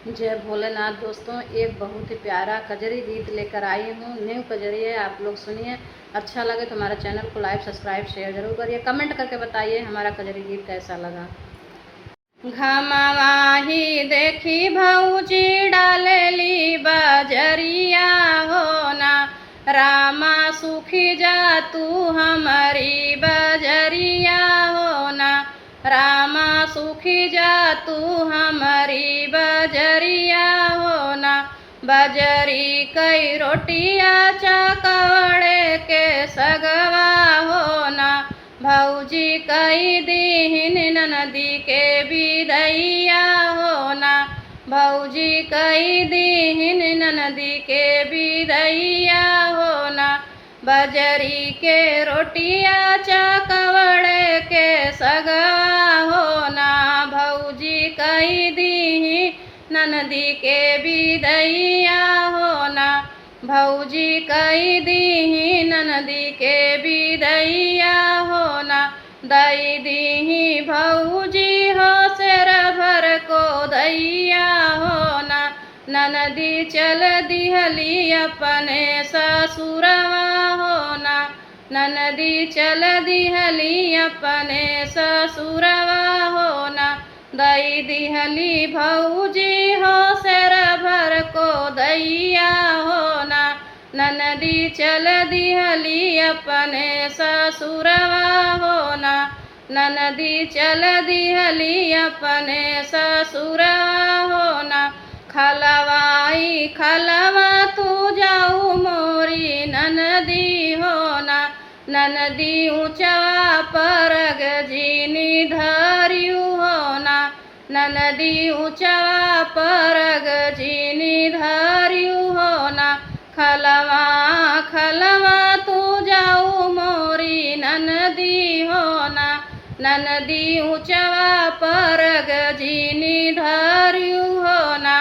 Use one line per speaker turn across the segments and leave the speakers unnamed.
जय भोलेनाथ। दोस्तों, एक बहुत ही प्यारा कजरी गीत लेकर आई हूँ। न्यू कजरी है, आप लोग सुनिए। अच्छा लगे तो हमारे चैनल को लाइक सब्सक्राइब शेयर जरूर करिए। कमेंट करके बताइए हमारा कजरी गीत कैसा लगा। घमवाही देखी भौजी डालेली बजरिया हो ना, रामा सुखी जा तू हमारी बजरिया हो ना, रामा सुखी जा तू हमारी बजरिया हो ना। बजरी कई रोटिया चकवड़े के सगवा हो ना, भौजी कई दीहिन नदी के बिदैया हो ना, भौजी कई दीहिन नदी के बिदैया हो ना। बजरी के रोटिया चकवड़े के सगवा हो ना, भौजी कई दीही नदी के बिदैया हो ना, भौजी कई दीही नदी के बिदैया हो ना। दई दीही भौजी हो शेर भर को दैया हो ना, ननदी चल दिहली अपने ससुरवा हो ना, ननदी चल दिहली अपने ससुरवा हो ना। दई दिहली भौजी हो शेर भर को दैया हो ना, ननदी चल दिहली अपने ससुरवा हो ना, ननदी चल दिहली अपने ससुरवा हो ना। खलवाई खलवा तू जाऊ मोरी ननदी हो ना, ननदी ऊंचवा परग जीनी धरियू हो ना, ननदी ऊंचवा परग जीनी धरियू हो ना। खलवा खलवा तू जाऊ मोरी ननदी हो ना, ननदी ऊंचवा परग जीनी धरियू हो ना,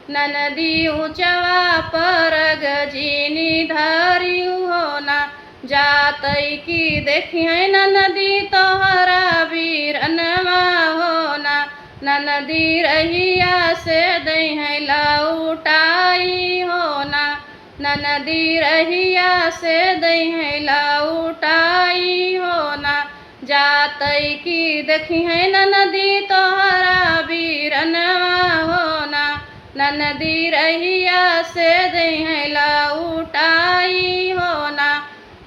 ननदी ऊंचवा परग जीनी धरियू हो ना। जातई की देखिए ननदी तोहरा वीरनवा हो ना, ननदी रहिया से दही लौटाई हो ना, ननदी रहिया से दही लौटाई हो ना। जातई की देखिए ननदी तोहरा वीरनवा हो ना, ननदी रहिया से दही लौटाई हो ना,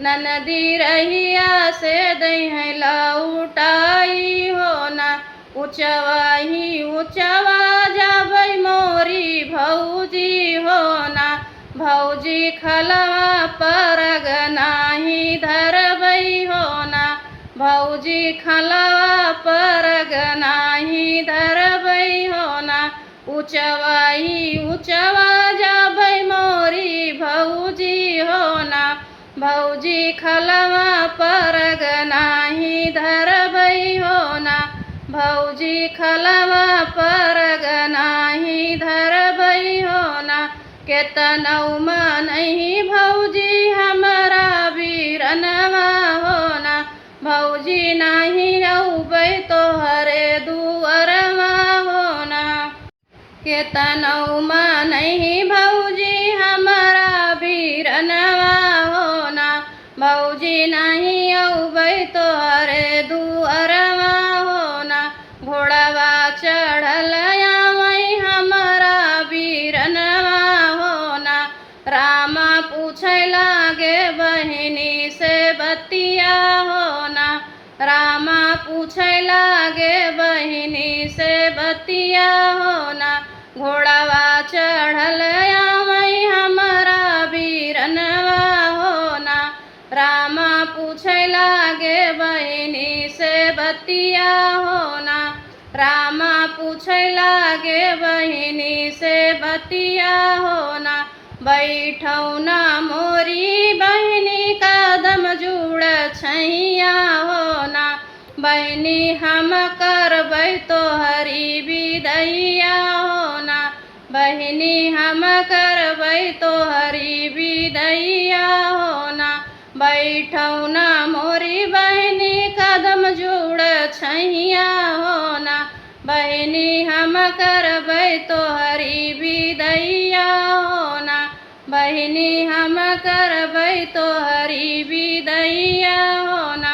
ननदी रहिया से दही लौटाई हो ना। ऊंचवा ही ऊंचवा जाबै मोरी भौजी हो ना, भौजी खलवा परग नाही धरबै हो ना, भौजी खलवा परग नाही धरबै हो ना। ऊंचवा ही ऊंचवा जाबै मोरी भौजी हो ना, भौजी खलवा परग नाही धरबै हो ना, भौजी खलवा परग नाही धरबै हो ना। केतनौ मनहि भौजी हमारा वीरनवा हो ना, भौजी नाही औबै तोहरे दुअरवा हो ना। केतनौ मनहि भौजी हमारा वीरनवा हो ना, भौजी नहीं औबै तोहरे दुअरवा हो ना। घोड़वा चढ़ल आवै हमारा वीरनवा हो ना, रामा पूछै लागे बहिनी से बतिया हो ना, रामा पूछै लागे बहिनी से बतिया हो ना। घोड़वा चढ़ल आवै हमारा वीरनवा हो ना, रामा पूछै लागे बहिनी से बतिया हो ना, रामा पूछै लागे बहिनी से बतिया हो ना। बैठौ ना मोरी बहिनी कदम जुड़ छैया हो ना, बहिनी हम करबै तोहरी बिदैया हो ना, बहिनी हम करबै तोहरी बिदैया हो ना। बैठौ ना मोरी बहिनी कदम जुड़ छैया हो ना, बहिनी हम करबै तोहरी बहिनी हम करबै तोहरी विदैया होना।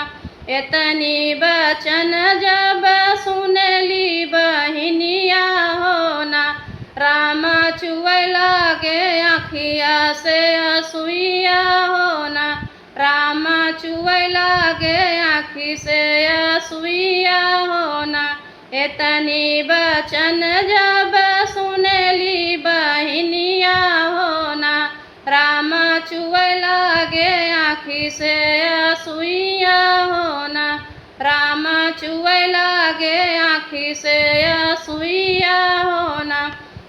एतनी बचन जब सुनली बहिनिया होना, राम चुए लागे आँखिया से असुइया होना, राम चुए लागे आँखी से असुइया होना। एतनी बचन जब सुनली बहिनिया होना, राम चुए लागे आँखी से असुइया होना, राम चुए लागे आँखी से असुइया होना।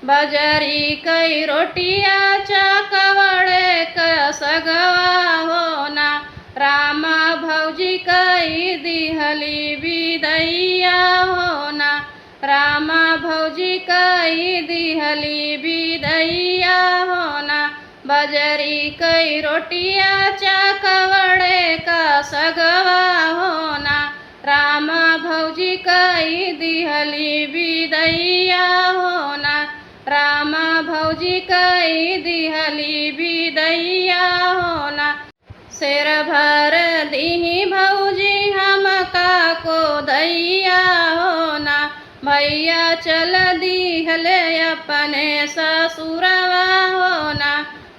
बजरी कई रोटिया चकवड़े क सगवा होना, राम भौजी कई दिहली विदैया होना, राम भौजी कई दिहली विदैया होना। बजरी कई रोटिया चकवड़े का सगवा होना, राम भौजी कई दिहली विदैया होना, राम भौजी कई दिहली विदैया होना। शेर भर दीही भौजी हम का को दैया होना, भैया चल दिहले अपने ससुरवा होना,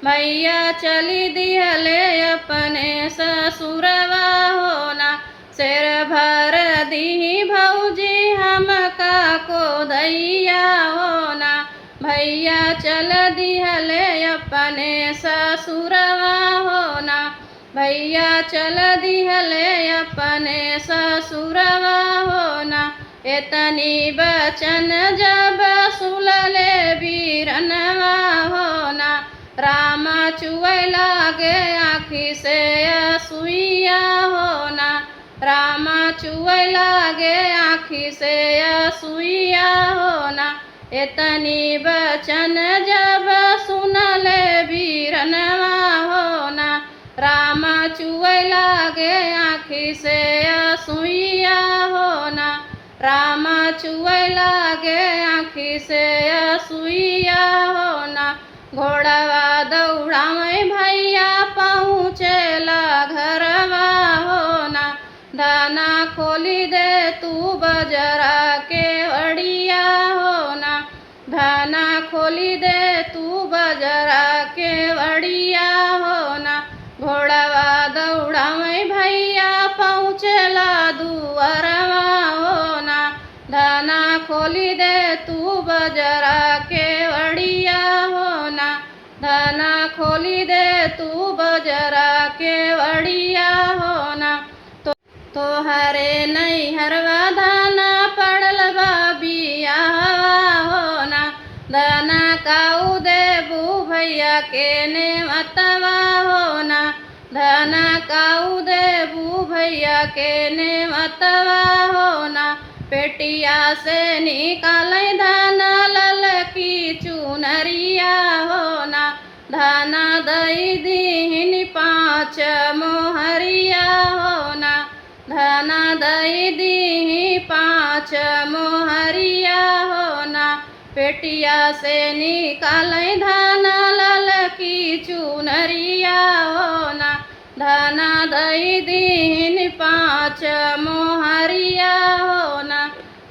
भैया चली दिहले अपने ससुरवा होना। शेर भर दीही भौजी हम का को दैया होना, भैया चल दिहले अपने ससुरवा होना, भैया चल दिहले अपने ससुरवा होना। एतनी बचन जब सुलले बीरनवा होना, राम चुए लागे आँखी से असुइया होना, राम चुए लागे आँखी से असुइया होना। एतनी बचन जब सुनले बीरनवा होना, राम चुए लागे आँखी से असुइया होना, राम चुए लागे आँखी से असुइया होना। घोड़वा दौड़ावे भैया पहुँचेला घरवा होना, दाना खोली दे तू बजरा के अड़िया होना, दाना खोली दे तू बजरा के अड़िया होना। घोड़वा दौड़ावे भैया पहुँचेला दुअरवा होना, दाना खोली दे तू बजरा के अड़िया होना, दाना खोली दे तू बजरा के अड़िया होना। तोहरे नैहरवा दाना पड़ल बा बियाहवा होना, दाना काऊ देबू भैया के नेमतवा होना, दाना काऊ देबू भैया के नेमतवा होना। पेटिया से निकाले दाना ललकी चुनरिया होना, दाना दई दीहिन 5 मोहरिया होना, दाना दई दीही 5 मोहरिया होना। पेटिया से निकाले दाना ललकी चुनरिया होना, दाना दई दीहिन 5 मोहरिया होना,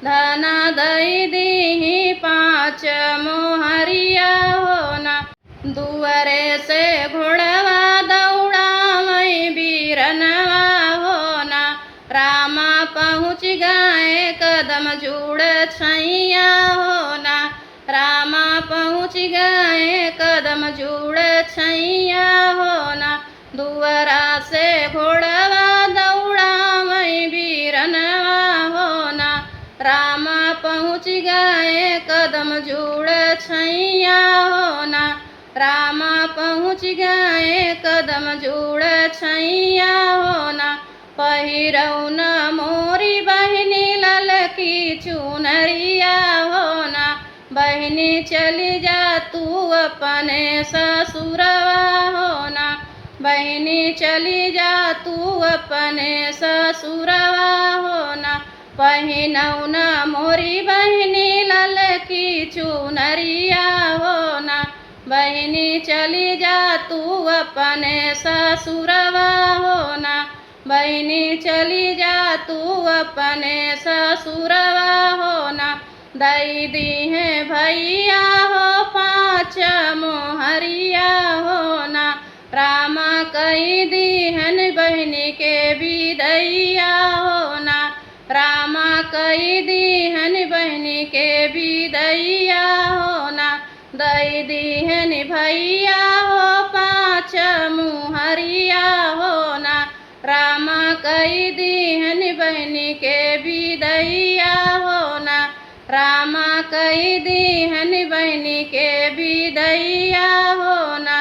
दाना दई दीही 5 मोहरिया होना। दुअरे से घोड़वा दौड़ावे बीरनवा होना, रामा पहुँच गए कदम जुड़ छैया होना, रामा पहुँच गए कदम जुड़ छैया होना। दुअरा से घोड़वा दौड़ावे बीरनवा होना, रामा पहुँच गए कदम जुड़ छैया होना, रामा पहुँच गए कदम जुड़ छैया होना। पहिरौन मोरी बहिनी ललकी चुनरिया होना, बहिनी चली जा तू अपने ससुरवा होना, बहिनी चली जा तू अपने ससुरवा होना। पहिनौना मोरी बहिनी ललकी चुनरिया होना, बहिनी चली जा तू अपने ससुरवा हो ना, बहिनी चली जा तू अपने ससुरवा हो ना। दई दी है भैया हो 5 मोहरिया हो ना, रामा कई दीहन बहिनी के विदैया हो ना, रामा कई दीहन बहिनी के विदैया हो ना। दई दीहन भैया हो 5 मुहरिया हो ना, रामा कई दीहन बहिनी के विदैया हो ना, रामा कई दीहन बहिनी के विदैया हो ना।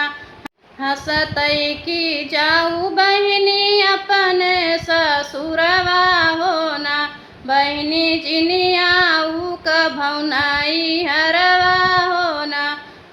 हंसतई की जाऊ बहिनी अपने ससुरवा हो ना, बहिनी जिनियाऊ कभौनाई हरवा हो ना,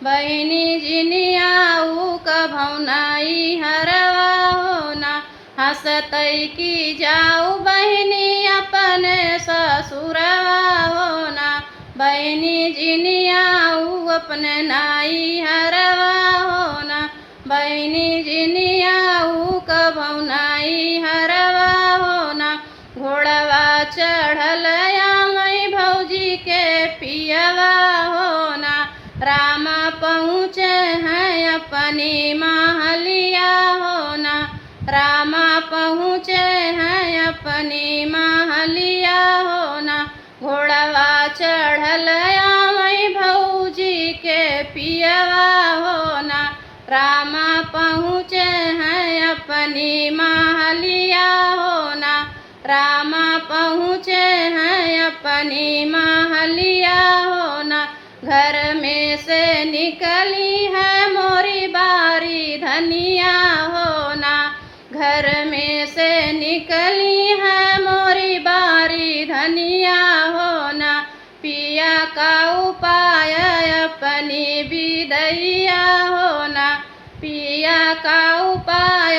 बहिनी जिनियाऊ कभौनाई हरवा हो ना। हंसतई की जाऊ बहिनी अपने ससुरवा हो ना, बहिनी जिनियाऊ अपने नाई हरवा हो ना, बहिनी जिनियाऊ कभौनाई हरवा हो ना। घोड़वा चढ़ल आमई भौजी के पियवा हो ना, रामा पहुँचे हैं अपनी महलिया हो ना, रामा पहुँचे हैं अपनी महलिया हो ना। घोड़वा चढ़ल आमई भौजी के पियवा हो ना, रामा पहुँचे हैं अपनी महलिया हो ना, रामा पहुँचे हैं अपनी महलिया हो ना। घर में से निकली है मोरी बारी धनिया हो ना, घर में से निकली है मोरी बारी धनिया हो ना। पिया का उपाय अपनी विदैया हो ना, पिया का उपाय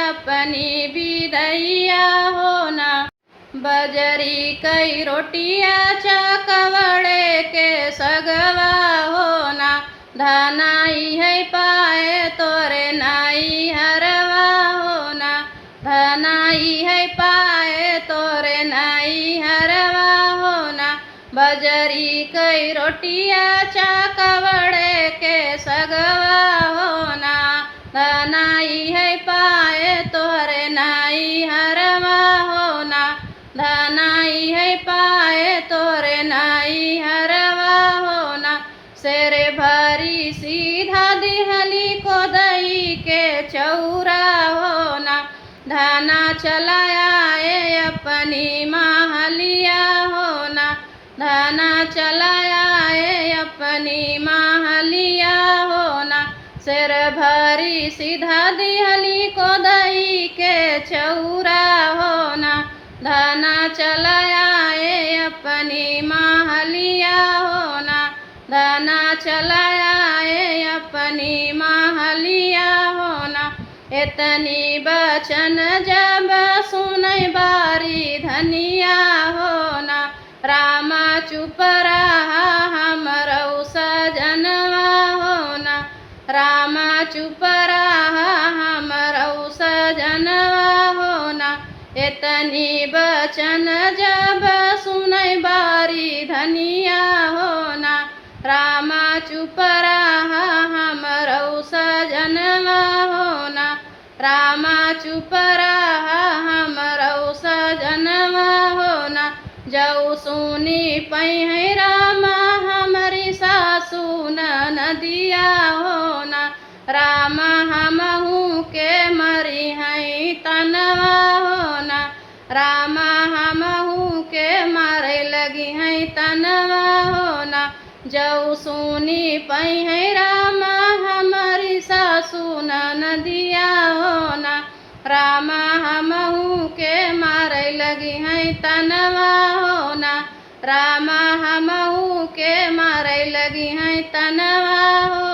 अपनी विदैया हो ना। बजरी कई रोटिया चकवड़े के सगवा हो ना, धनाई है पाए तोरे नाई हरवा हो ना, धनाई है पाए तोरे नाई हरवा हो ना। बजरी कई रोटिया चकवड़े के सगवा हो ना, धनाई है पाए तोरे नाई हरवा हो ना, धनाई है पाए तोरे नाई हरवा हो ना। शेरे भरी सीधा दिहली को दई के चौरा हो ना, धाना चलाया अपनी महलिया हो ना, धाना चलाया अपनी महलिया हो ना। शेर भरी सीधा दिहली को दई के चौरा हो ना, धाना चलाया अपनी महलिया हो ना, धाना चलाया अपनी महलिया हो ना। इतनी बचन जब सुनई बारी धनिया हो ना, रामा चुप रहा हमरऊ सजनवा हो ना, रामा चुप रहा हमरऊ सजनवा हो ना। इतनी बचन जब सुनई बारी धनिया हो ना, रामा चुप रहा हमरऊ सजनवा हो ना, रामा चुप रहा हमरऊ सजनवा हो ना। जऊ सुनी पई रामा हमारी सासू नदिया हो ना, रामा हमहू के मरी है तनवा हो ना, रामा हमहू के मारे लगी है तनवा हो ना। जऊ सुनी पई रामा हमारी सासू नदिया हो ना, रामा हमहू के मारे लगी है तनवा हो ना, रामा हमहू के मारे लगी है तनवा हो